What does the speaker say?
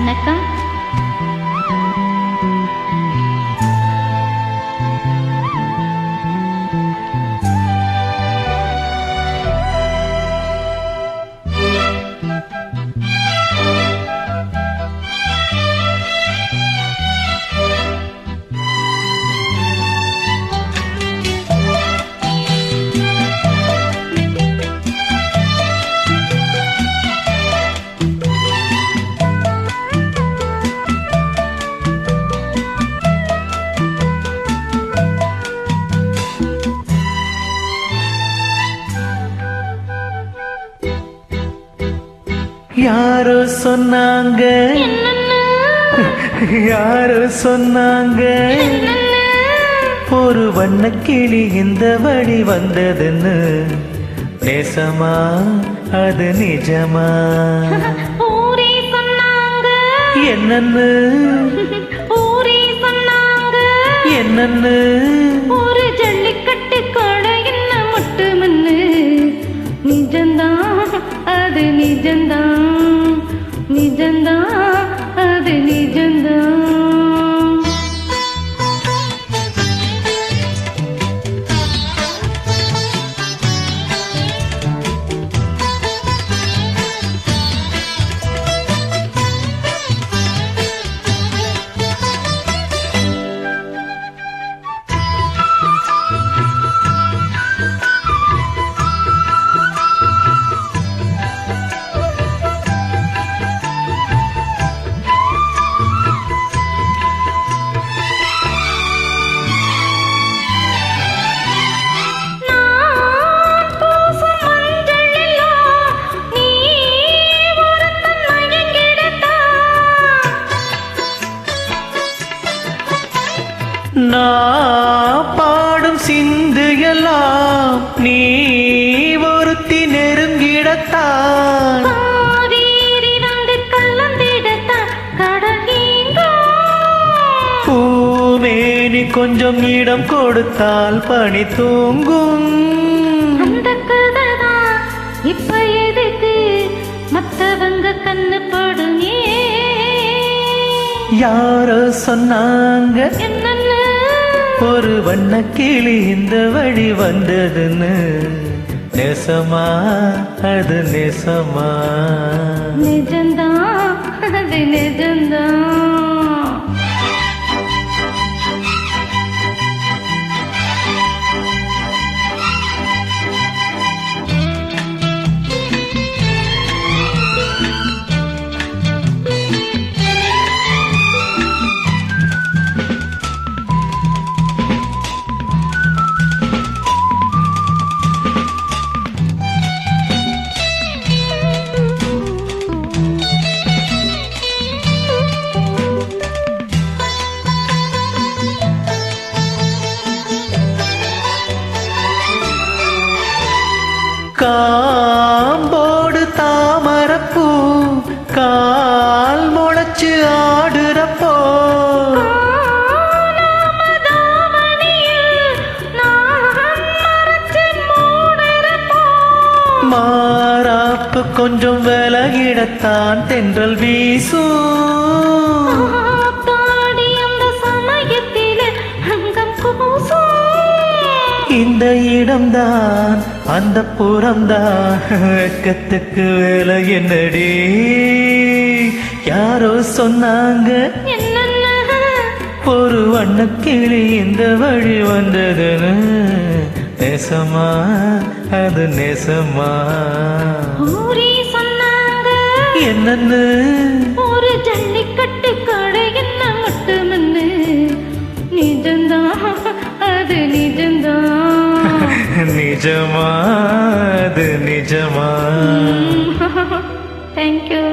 வணக்கம். யாரோ சொன்னாங்க, யாரோ சொன்னாங்க, ஒரு வண்ணக்கிளி இந்த வழி வந்ததுன்னு. நேசமா அது நிஜமா? என்னன்னு என்னன்னு ஒரு ஜல்லிக்கட்டு கடை என்ன மட்டுமன்னு. நிஜந்தான் அது நிஜந்தான், நிஜந்தான் அது நிஜந்தான். நான் பாடும் சிந்து எல்லாம் நீ ஒருத்தி நெருங்கிடத்தான். பூமேனி கொஞ்சம் இடம் கொடுத்தால் பனி தூங்கும். அந்த கதைதான் இப்ப எதுக்கு மத்தவங்க கண்ணு படுங்க? யாரோ சொன்னாங்க, என்னன்னு ஒரு வண்ணக்கிளி இந்த வழி வந்ததுன்னு. நேசமா அது நேசமா? நிஜந்தான் அது நிஜந்தான். காம்போடு தாமரப்பூ கால் முளைச்சு ஆடுறப்போ, மாறாப்பு கொஞ்சம் விலகிடத்தான் தென்றல் வீசும். இந்த இடம்தான் அந்த புறம்தான், வெக்கத்துக்கு வேலை என்னடி? யாரோ சொன்னாங்க, ஒரு வண்ணக்கிளி இந்த வழி வந்ததுன்னு. நேசமா அது நேசமா? என்னன்னு ஒரு ஜல்லிக்கட்டு கடை என்ன மட்டுமன்னு. நிஜந்தான் அது நிஜந்தான். நிஜமா அது நிஜமா? தேங்க்யூ.